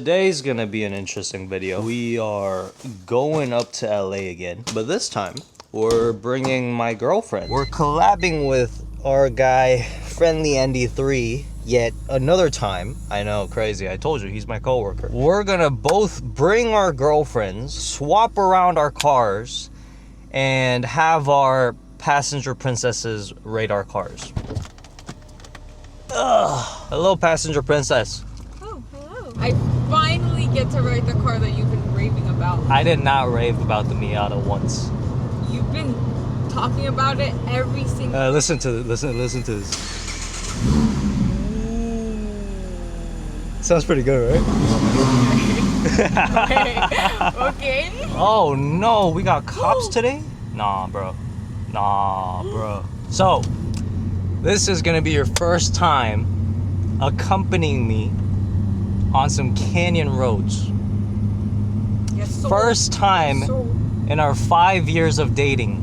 Today's gonna be an interesting video. We are going up to LA again, but this time we're bringing my girlfriend. We're collabing with our guy, Friendly Andy 3, yet another time. I know, crazy. I told you, he's my coworker. We're gonna both bring our girlfriends, swap around our cars, and have our passenger princesses rate our cars. Hello, passenger princess. Oh, hello. I finally get to ride the car that you've been raving about. I did not rave about the Miata once. You've been talking about it every single. Listen to this. Sounds pretty good, right? Okay. Oh no, we got cops today? Nah, bro. So, this is gonna be your first time accompanying me on some canyon roads. Yes, so. First time in our 5 years of dating.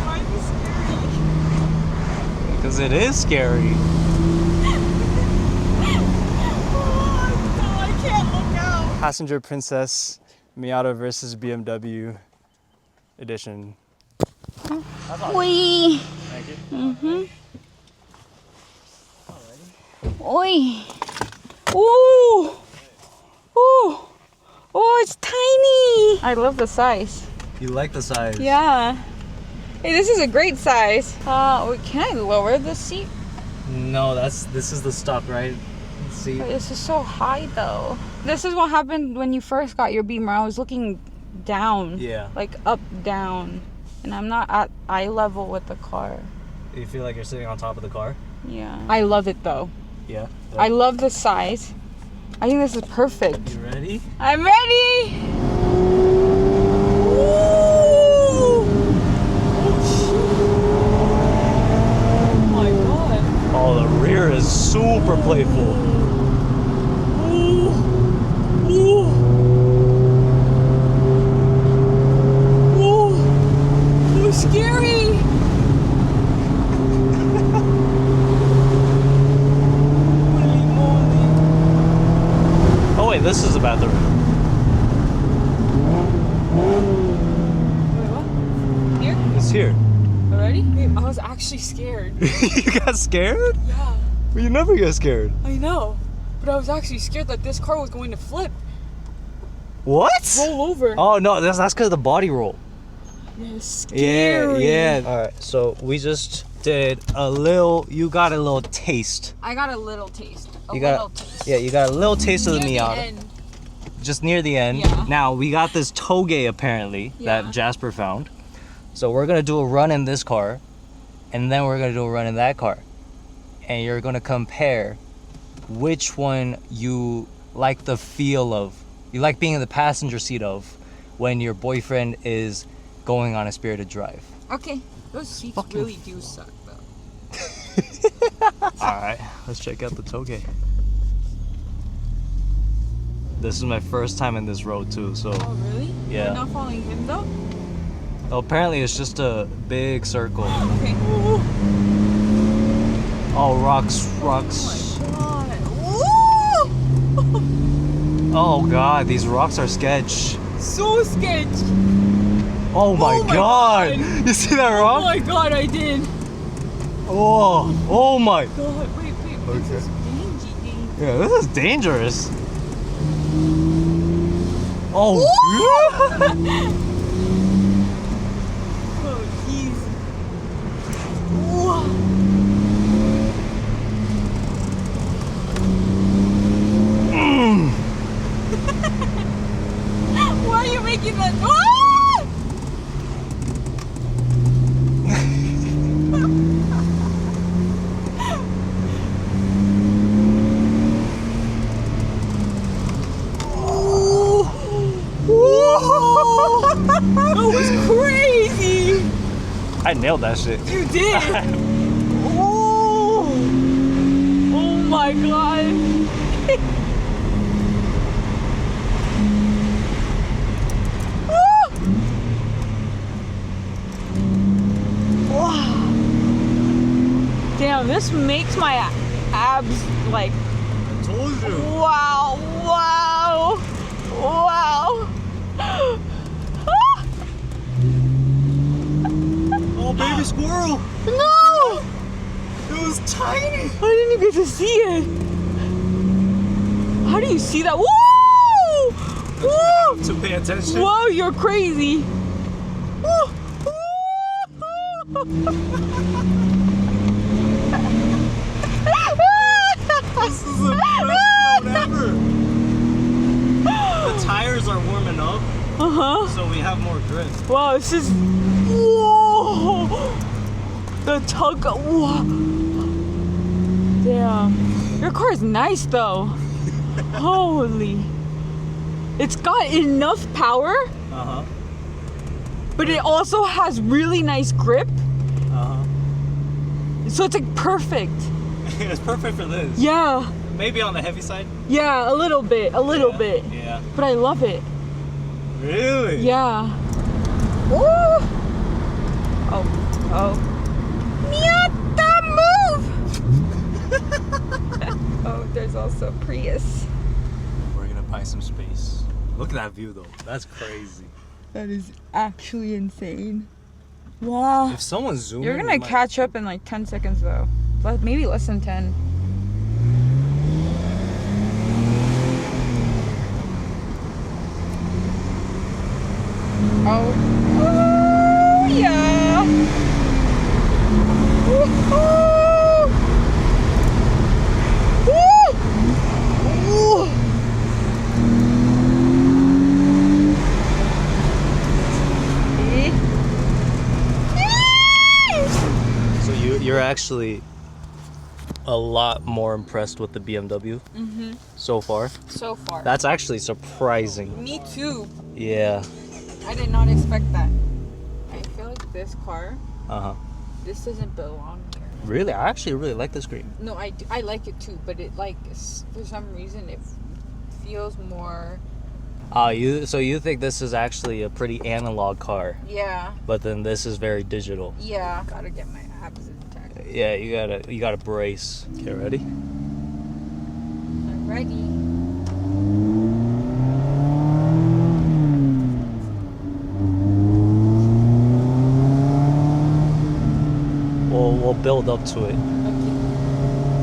Why is this scary? Because it is scary. I can't look out. Passenger Princess Miata versus BMW edition. Oi. Thank you. Oi. Ooh. Ooh. Oh, it's tiny. I love the size. You like the size? Yeah. Hey, this is a great size. Can I lower the seat? No, this is the stock, right? See? This is so high though. This is what happened when you first got your Beamer. I was looking down. Yeah. Like up, down. And I'm not at eye level with the car. You feel like you're sitting on top of the car? Yeah. I love it though. Yeah. I love the size. I think this is perfect. You ready? I'm ready! Oh my god. Oh, the rear is super playful. Oh, scary! Oh wait, this is the bathroom. Wait, what? Here? It's here. Already? Wait, I was actually scared. You got scared? Yeah, Well, you never get scared. I know. But I was actually scared that this car was going to flip. What? Roll over. Oh no, that's because of the body roll. Yeah, it's scary. Yeah. All right, so we just did a little. You got a little taste. I got a little taste. You got a little taste of the Near Miata. end. Just near the end. Yeah. Now we got this touge apparently Yeah. that Jasper found. So we're gonna do a run in this car, and then we're gonna do a run in that car, and you're gonna compare which one you like the feel of. You like being in the passenger seat of when your boyfriend is going on a spirited drive. Okay, those seats really do suck though. All right, let's check out the touge. This is my first time in this road too, so Oh really? Yeah. You're not following him though? apparently it's just a big circle. Okay. Oh, rocks. God. Oh god, these rocks are sketch. So sketch. Oh my, Oh my god. God. You see that Oh rock? my god, I did. Oh my. God, wait, this is dingy. Yeah, this is dangerous. Oh. Oh, jeez. Why are you making that? That was crazy! I nailed that shit. You did! Oh my god! This makes my abs like. I told you. Wow! Wow! Wow! Oh, baby squirrel. No! It was tiny. I didn't even get to see it. How do you see that? Woo! Woo! To pay attention. Whoa, you're crazy. Woo! This is the best one ever. The tires are warming up, so we have more grip. Wow, this is. Whoa! The tug. Whoa. Damn. Your car is nice though. Holy. It's got enough power, but it also has really nice grip. So it's like perfect. It's perfect for this. Yeah. Maybe on the heavy side. Yeah, a little bit. A little bit. Yeah. But I love it. Really? Yeah. Ooh. Oh. Miata, move! Oh, there's also Prius. We're gonna buy some space. Look at that view though. That's crazy. That is actually insane. Wow. If someone zoomed You're gonna catch up in like 10 seconds though. Maybe less than 10. Oh yeah. Woo-hoo. Woo. So you're actually a lot more impressed with the BMW so far. So far. That's actually surprising. Me too. Yeah. I did not expect that. I feel like this car, This doesn't belong here. Really? I actually really like this green. No, I like it too, but it like for some reason it feels more. So you think this is actually a pretty analog car, Yeah. but then this is very digital. Yeah. Gotta get my abs intact. Yeah, you gotta brace. Okay, ready? I'm ready. We'll build up to it, Okay.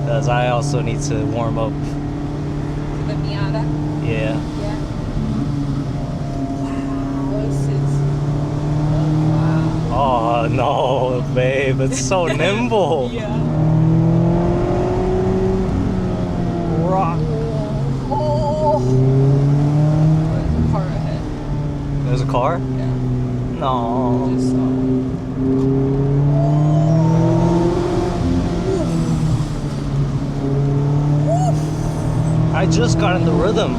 because I also need to warm up. The Miata. Yeah. Yeah. Wow, this is. Wow. Oh no, babe, it's so nimble. Yeah. Rock. Oh. There's a car ahead. There's a car? Yeah. No. Just saw. I just got in the rhythm.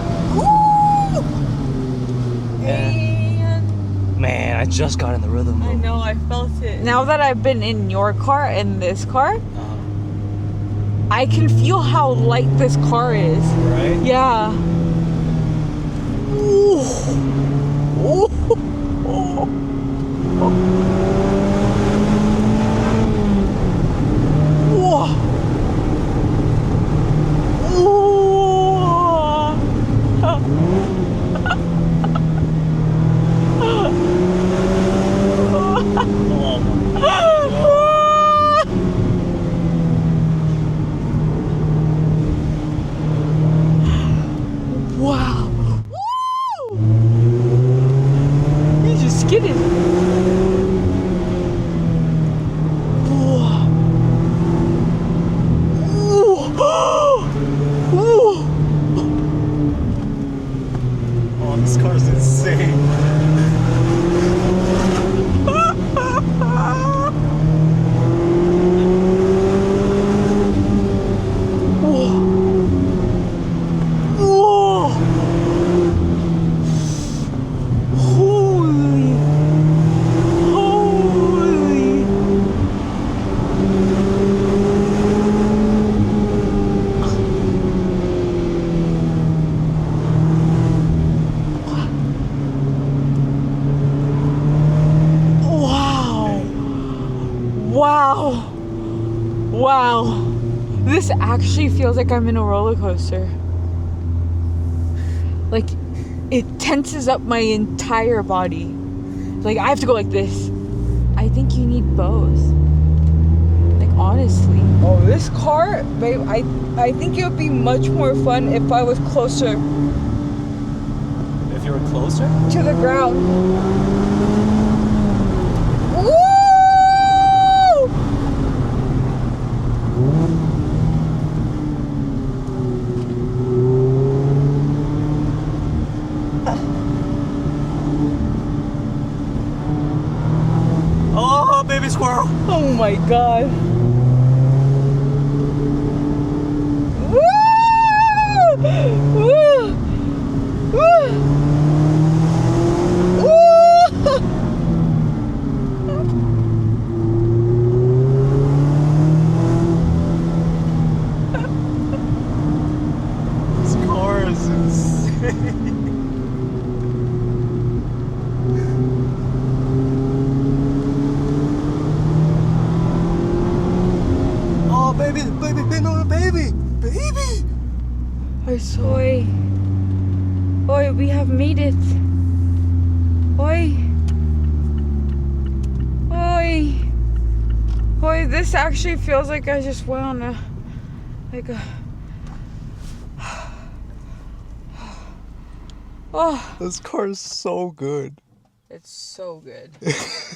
Man, I just got in the rhythm. I know, I felt it. Now that I've been in your car and this car, I can feel how light this car is. Right? Yeah. Ooh. Ooh. Whoa. Wow. Woo! He just skidded. This actually feels like I'm in a roller coaster. Like, it tenses up my entire body. Like, I have to go like this. I think you need both. Like, honestly. Oh, this car, babe, I think it would be much more fun if I was closer If you were closer? to the ground. Woo! Oh, baby squirrel. Oh my god. Woo! Woo! Woo! Woo! This car is insane. Oh, baby, baby, no, baby, baby. Oi. Oi, we have made it. Oi. Oi. Oi, this actually feels like I just went on a oh, This car is so good. it's so good.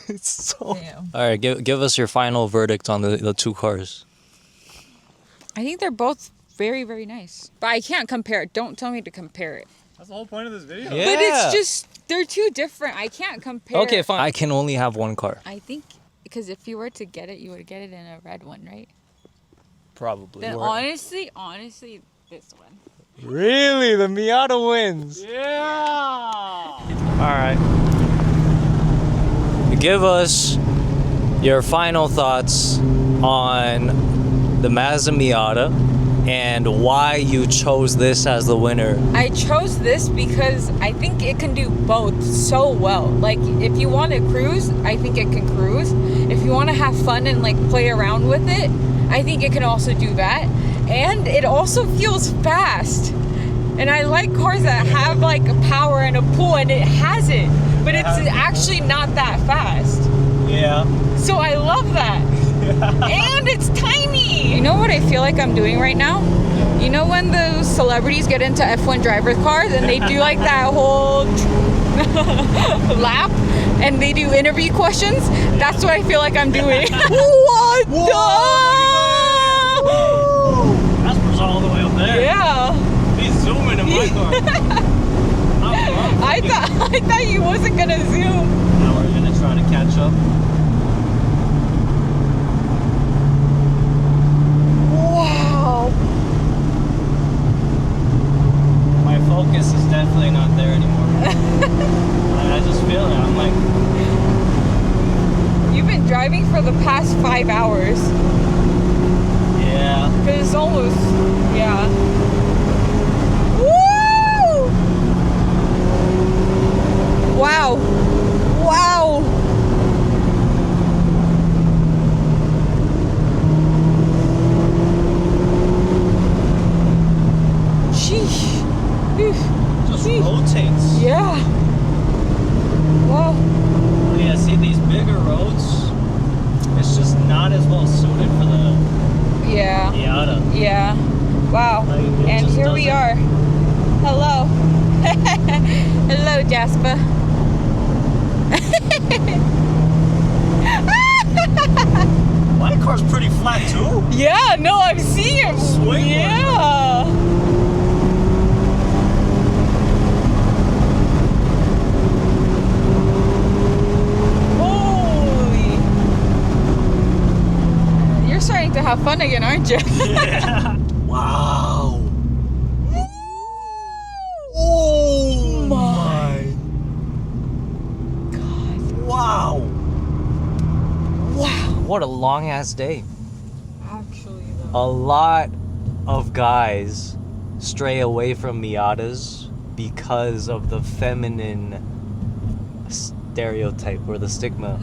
It's so. Damn. All right, give us your final verdict on the two cars. I think they're both very, very nice. But I can't compare it. Don't tell me to compare it. That's the whole point of this video. Yeah. But it's just, they're too different. I can't compare. Okay, fine. I can only have one car. I think, because if you were to get it, you would get it in a red one, right? Probably. Then honestly, this one. Really? The Miata wins. Yeah. All right. Give us your final thoughts on the Mazda Miata and why you chose this as the winner. I chose this because I think it can do both so well. Like, if you want to cruise, I think it can cruise. If you want to have fun and like play around with it, I think it can also do that. And it also feels fast. And I like cars that have like a power and a pull, and it has it, but it's actually not that fast. Yeah. So I love that. And it's tiny. You know what I feel like I'm doing right now? You know when those celebrities get into F1 driver's cars and they do like that whole lap and they do interview questions? That's what I feel like I'm doing. What the? Asper's all the way up there. Yeah. He's zooming in my car. I thought he wasn't gonna zoom. Now we're gonna try to catch up. Wow. My focus is definitely not there anymore. I just feel it. I'm like, You've been driving for the past 5 hours. yeah. Because it's almost, yeah. Woo! Wow. Wow. Sheesh. Just rotates. Yeah. Wow. Yeah, see these bigger roads, it's just not as well suited for the Yeah. Miata. Yeah. Wow. Like, it And just here we doesn't- are. Hello. Hello, Jasper. My car's pretty flat too. Yeah, no, I'm seeing him. Swing Yeah. Holy. You're starting to have fun again, aren't you? Yeah. Wow. Oh my God. Wow. Wow. What a long ass day. Actually, though. A lot of guys stray away from Miatas because of the feminine stereotype or the stigma.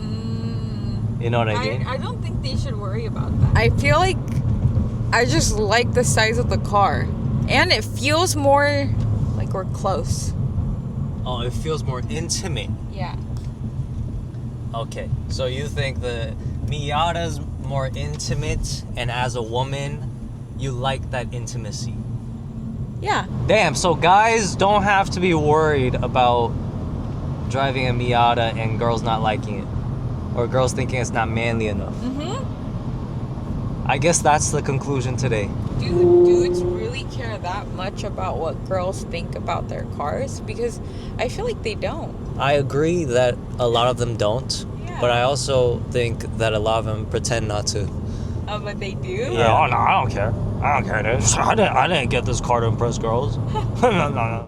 You know what I mean? I don't think they should worry about that. I feel like I just like the size of the car. And it feels more like we're close. Oh, it feels more intimate. Yeah. Okay, so you think the Miata's more intimate, and as a woman, you like that intimacy. Yeah. Damn, so guys don't have to be worried about driving a Miata and girls not liking it. Or girls thinking it's not manly enough. I guess that's the conclusion today. Do dudes really care that much about what girls think about their cars? Because I feel like they don't. I agree that a lot of them don't, Yeah. but I also think that a lot of them pretend not to. Oh, but they do? Yeah, oh no, I don't care. I don't care, dude. I didn't get this car to impress girls. No.